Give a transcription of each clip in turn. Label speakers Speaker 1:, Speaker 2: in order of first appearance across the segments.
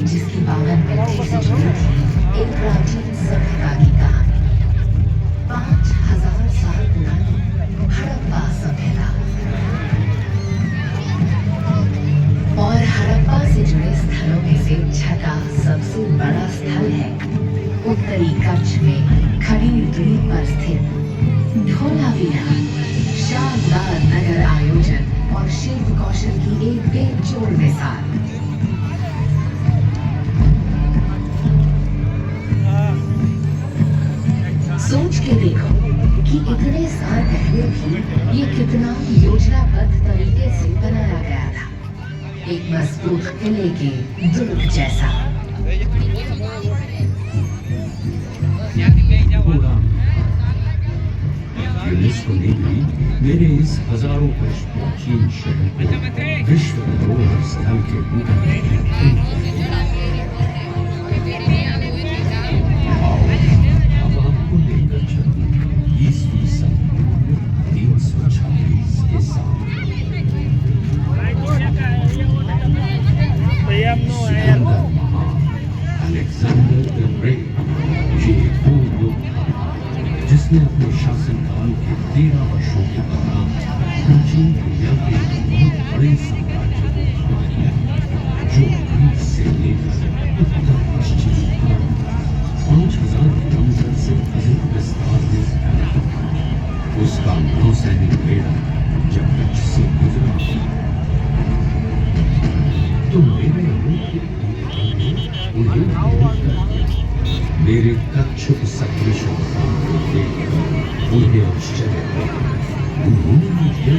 Speaker 1: जिसकी बावनगढ़ से जुड़ी थी एक प्राचीन सभ्यता की कहानी। 5000 साल पुरानी हड़प्पा सभ्यता। और हड़प्पा से जुड़े स्थलों में से छठा सबसे बड़ा स्थल है उत्तरी कच्छ में खड़ीर द्वीप पर स्थित धोलावीरा। शानदार नगर आयोजन और शिल्प कौशल की एक बेजोड़ मिसाल। सोच के देखो कि इतने साल पहले भी ये कितना योजनाबद्ध तरीके से बनाया गया था, एक मजबूत किले के दुर्ग जैसा।
Speaker 2: यूनेस्को ने भी मेरे इस हजारों वर्ष प्राचीन शहर को विश्व धरोहर स्थल के रूप में जिसने अपने शासनकाल के 13 वर्षों के दौरान प्राचीन दुनिया के बहुत बड़े साम्राज्य को खड़ा किया, जो ग्रीस से लेकर उत्तर पश्चिम 5000 किलोमीटर से अधिक विस्तार में फैला। उसका नौसैनिक बेड़ा जब कच्छ से गुजरा तो मेरे मेरे कच्छ सदृश को देखकर उन्हें आश्चर्य हुआ। उन्होंने मुझे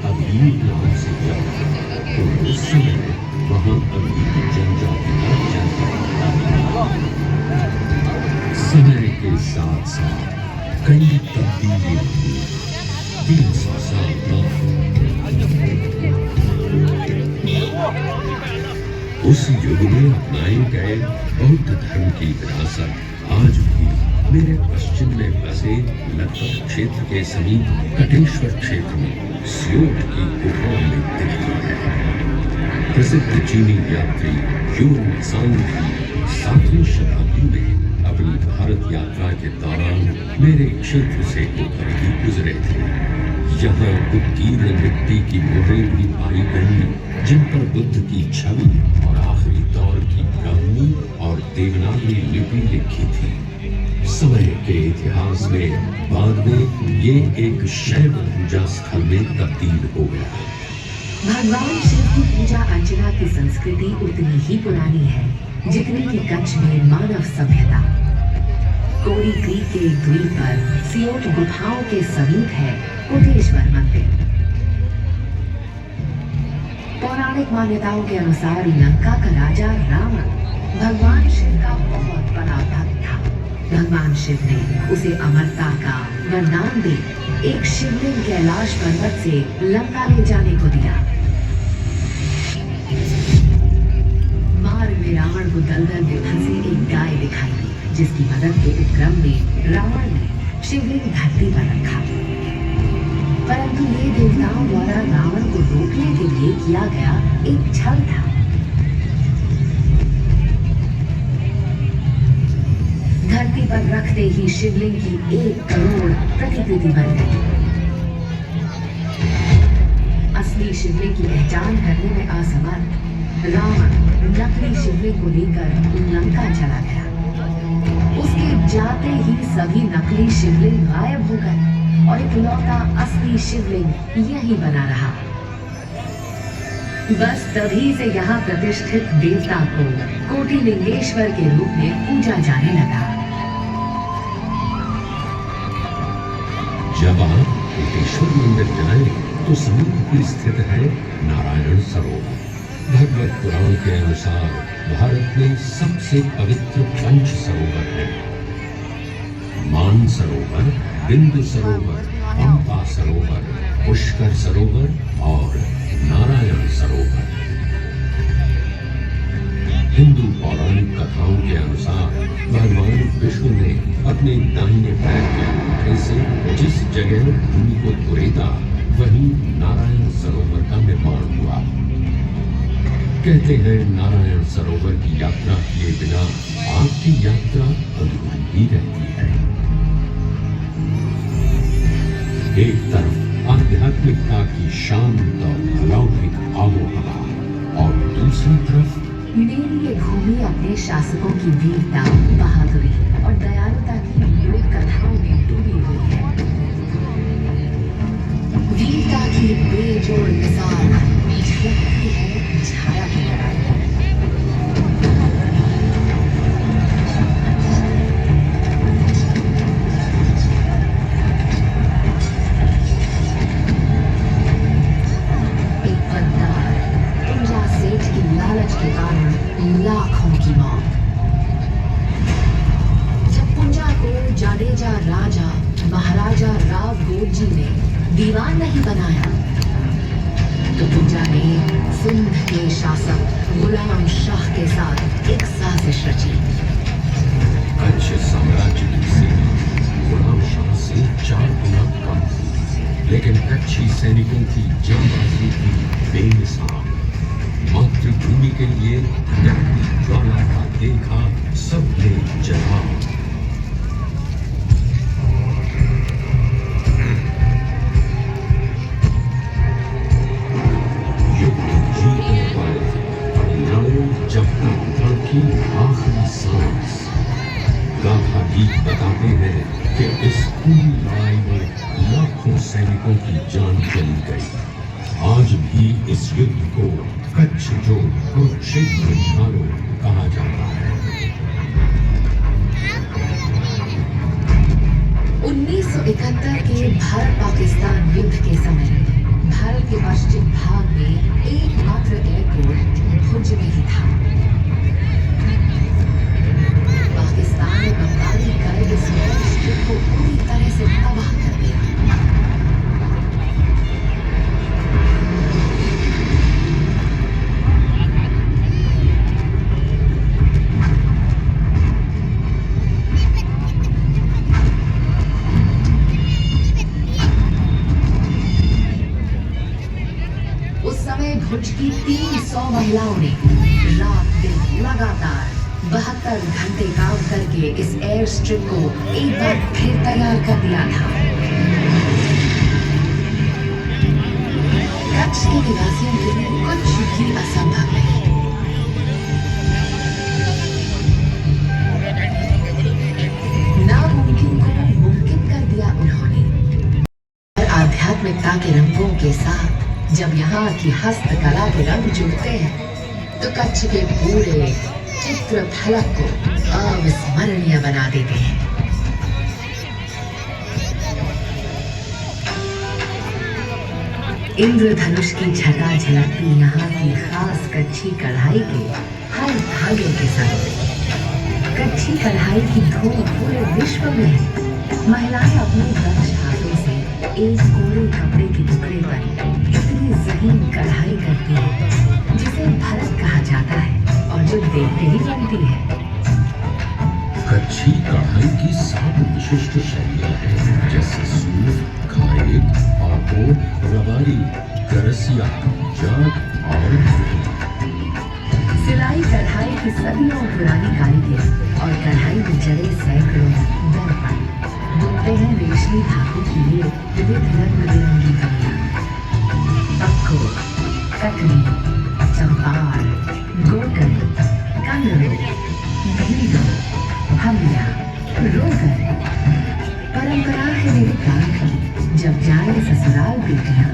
Speaker 2: अभी नाम से जाना तो उस समय वहां अभी जनजाति का समय के साथ साथ कई तब्दीलियां हुई। 300 साल बाद उस युग में अपनाए गए बौद्ध धर्म की विरासत आज भी मेरे पश्चिम में बसे लगभग क्षेत्र के समीप कटेश्वर क्षेत्र में सियोट की गुफाओं में दिखती है। प्रसिद्ध चीनी यात्री यून त्सांग भी 7वीं शताब्दी में अपनी भारत यात्रा के दौरान मेरे क्षेत्र से होकर ही गुजरे थे। यहाँ उत्कीर्ण मिट्टी की मोहरें भी पाई गई जिन पर बुद्ध की छवि और आखिरी दौर की ब्राह्मी और देवनागरी लिपि लिखी थी। समय के इतिहास में बाद में ये एक शैव पूजा स्थल में तब्दील हो गया।
Speaker 1: भगवान शिव की पूजा अर्चना की संस्कृति उतनी ही पुरानी है जितनी कि कच्छ में मानव सभ्यता। कोरी क्रीक के एक द्वीप पर सियोट गुफाओं के समीप है कोटेश्वर मंदिर। पौराणिक मान्यताओं के अनुसार लंका का राजा रावण भगवान शिव का बहुत बड़ा भक्त था। भगवान शिव ने उसे अमरता का वरदान दे एक शिवलिंग कैलाश पर्वत से लंका ले जाने को दिया। मार्ग में रावण को दलदल में फंसी एक गाय दिखाई दी जिसकी मदद के उपक्रम में रावण ने शिवलिंग धरती पर रखा। परंतु ये देवताओं द्वारा रावण को रोकने के लिए किया गया एक छल था। धरती पर रखते ही शिवलिंग की 1 करोड़ प्रतिकृति बन गई। असली शिवलिंग की पहचान करने में असमर्थ रावण नकली शिवलिंग को लेकर लंका चला गया। उसके जाते ही सभी नकली शिवलिंग गायब हो गए और इकलौता असली शिवलिंग यही बना रहा। बस तभी से यहाँ प्रतिष्ठित देवता को कोटिलिंगेश्वर के रूप में पूजा जाने लगा।
Speaker 2: जब आप कोटेश्वर मंदिर जाएं तो समीप ही स्थित है नारायण सरोवर। भगवत पुराण के अनुसार भारत में सबसे पवित्र 5 सरोवर हैं। मान सरोवर, बिंदु सरोवर, पंपा सरोवर, पुष्कर सरोवर और नारायण सरोवर। हिंदू पौराणिक कथाओं के अनुसार भगवान विष्णु ने अपने दाहिने पैर के अंगूठे से जिस जगह भूमि को कुरेदा वहीं नारायण सरोवर का निर्माण हुआ। कहते हैं नारायण सरोवर की यात्रा किए बिना आपकी यात्रा अधूरी ही रहती है। एक तरफ आध्यात्मिकता की शांत और अलौकिक आबोहवा और दूसरी तरफ
Speaker 1: मेरी ये भूमि अपने शासकों की वीरता, बहादुरी और दयालुता की लोक कथाओं में डूबी हुई है। वीरता की बेजोड़ मिसाल झलकती है छाया की तरह। एक गद्दार कुंजा सेठ की लालच के कारण लाखों की मौत। जब कुंजा को जाडेजा राजा महाराजा राव गोजी ने दीवान नहीं बनाया तो कुंजा ने सिंध के शासक गुलाम शाह के साथ एक साजिश रची।
Speaker 2: कच्छ साम्राज्य की सेना गुलाम शाह से 4 गुना कम थी, लेकिन कच्छी सैनिकों की जांबाजी थी बेमिसाल। मातृभूमि के लिए दहती ज्वाला का देखा सबने जवाब। युद्ध जीतने वाले और लड़े जब तक धड़की आखिरी सांस। गाथा गीत बताते हैं कि इस पूरी लड़ाई में लाखों सैनिकों की जान चली गई। आज भी इस युद्ध को कच्छ जो कुरुक्षेत्र झाड़ो कहा जाता है।
Speaker 1: 1971 के भारत पाकिस्तान युद्ध के समय भारत के पश्चिम भाग में एकमात्र एयरपोर्ट भुज में ही था। पाकिस्तान ने बमबारी कर इस एयरस्ट्रिप को पूरी तरह से तबाह कर दिया। भुज की 300 महिलाओं ने रात दिन लगातार 72 घंटे काम करके इस एयर स्ट्रिप को एक बार फिर तैयार कर दिया था। कच्छ के निवासियों के लिए कुछ भी असंभव नहीं। नाम जब यहाँ की हस्तकला के रंग जुड़ते हैं तो कच्छ के पूरे चित्र फलक को अविस्मरणीय बना देते हैं। इंद्रधनुष की छटा झलकती यहाँ की खास कच्छी कढ़ाई के हर धागे के संग। कच्छी कढ़ाई की धूम पूरे विश्व में है। महिलाएं अपने दक्ष हाथों से एक कोरे कपड़े के टुकड़े पर इतनी जहीन कढ़ाई करती है जिसे भरत कहा जाता है और जो देखते ही बनती है।
Speaker 2: कच्छी कढ़ाई की 7 विशिष्ट शैलियां हैं, जैसे सूर, खाए, आको, रबारी, गरसिया, जाट और
Speaker 1: सिलाई कढ़ाई की सदियों पुरानी कारीगरी और कढ़ाई में जड़े सैकड़ों दर्पण बुनते हैं रेशमी धागों के लिए विविध रंग बिरंगी कलियां। पक्को, कटनी, चंपार, गोटन, कंगड़ो, भीड़ो, हमिया, रोगन। परंपरा है मेरे गांव की, जब जाए ससुराल बेटियां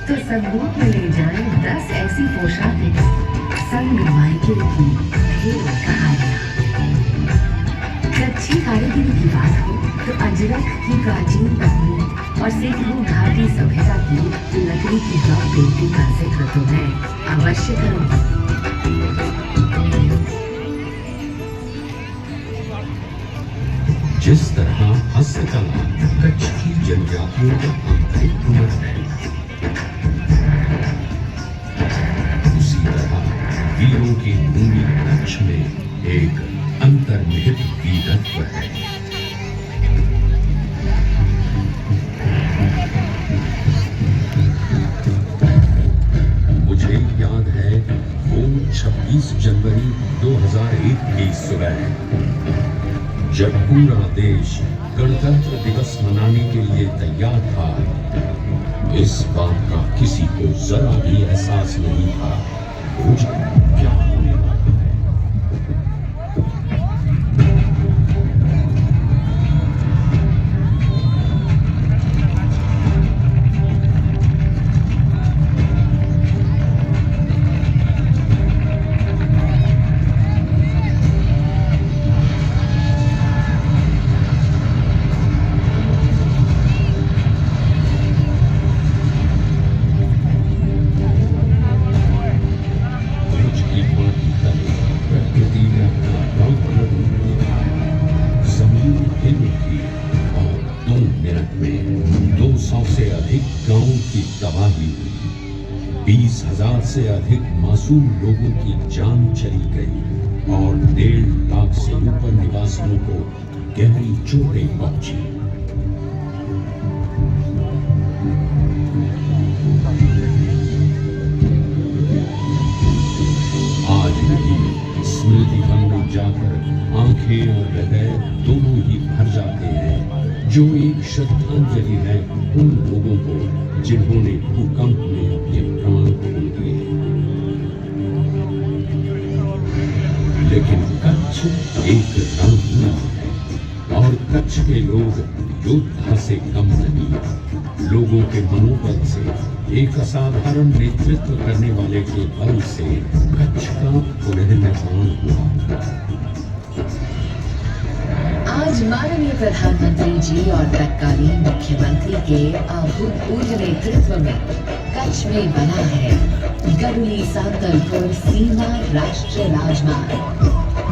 Speaker 1: तो संदूक में ले जाए 10 ऐसी पोशाकें, संग मायके की ढेरों कहानियां। कच्छी कारीगरी की बात हो तो अजरक की प्राचीन तकनीक और सिंधु घाटी सभ्यता की लकड़ी की ब्लॉक पेंटिंग का जिक्र तो मैं अवश्य करूंगी।
Speaker 2: जिस तरह हस्तकला कच्छ की जनजातियों का आंतरिक हुनर है, उसी तरह वीरों की भूमि कच्छ में एक अंतर्निहित वीरत्व है। मुझे याद है वो 26 जनवरी 2001 की सुबह, जब पूरा देश गणतंत्र दिवस मनाने के लिए तैयार था। इस बात का किसी को जरा भी एहसास नहीं था मुझे क्या होने वाला है। तबाही हुई, 20,000 से अधिक मासूम लोगों की जान चली गई और 1.5 लाख से ऊपर निवासियों को गहरी चोटें पहुंची। आज भी स्मृति वन में जाकर आंखें और हृदय दोनों ही भर जाते हैं, जो एक श्रद्धांजलि है उन लोगों को जिन्होंने भूकंप में अपने प्राण खो दिए। लेकिन कच्छ एक रणभूमि है और कच्छ के लोग योद्धा से कम नहीं। लोगों के मनोबल से, एक असाधारण नेतृत्व करने वाले के बल से कच्छ का पुनर्निर्माण हुआ।
Speaker 1: आज माननीय प्रधानमंत्री जी और तत्कालीन मुख्यमंत्री के अभूतपूर्व नेतृत्व में कच्छ में बना है गरुली सांतलपुर सीमा राष्ट्रीय राजमार्ग,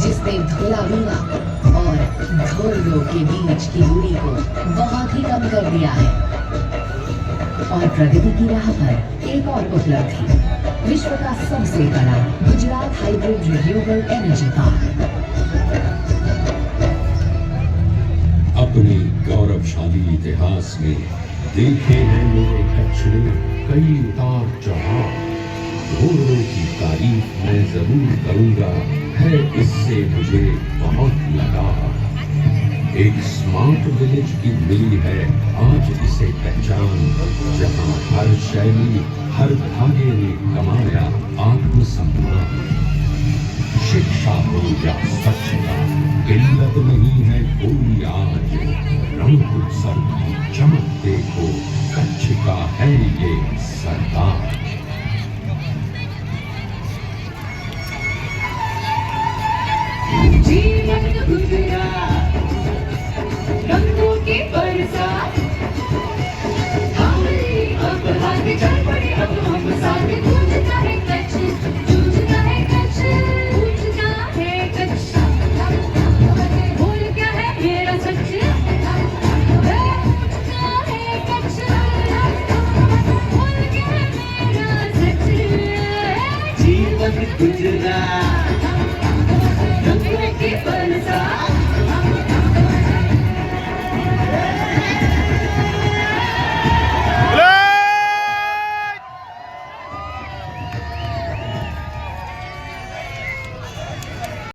Speaker 1: जिसने धोलावीरा और धोरडो के बीच की दूरी को बहुत ही कम कर दिया है। और प्रगति की राह पर एक और उपलब्धि, विश्व का सबसे बड़ा Gujarat hybrid renewable energy park.
Speaker 2: अपने गौरवशाली इतिहास में देखे हैं मेरे कच्छ ने कई उतार चढ़ाव। धोरडो की तारीफ मैं जरूर करूंगा, है इससे मुझे बहुत लगाव। एक स्मार्ट विलेज की मिली है आज इसे पहचान, जहां हर शैली, हर धागे ने कमाया आत्मसम्मान। शिक्षा हो या स्वच्छता, किल्लत नहीं है कोई आज। रंग उत्सव की चमक देखो, कच्छ का है ये सरदार।
Speaker 3: साथ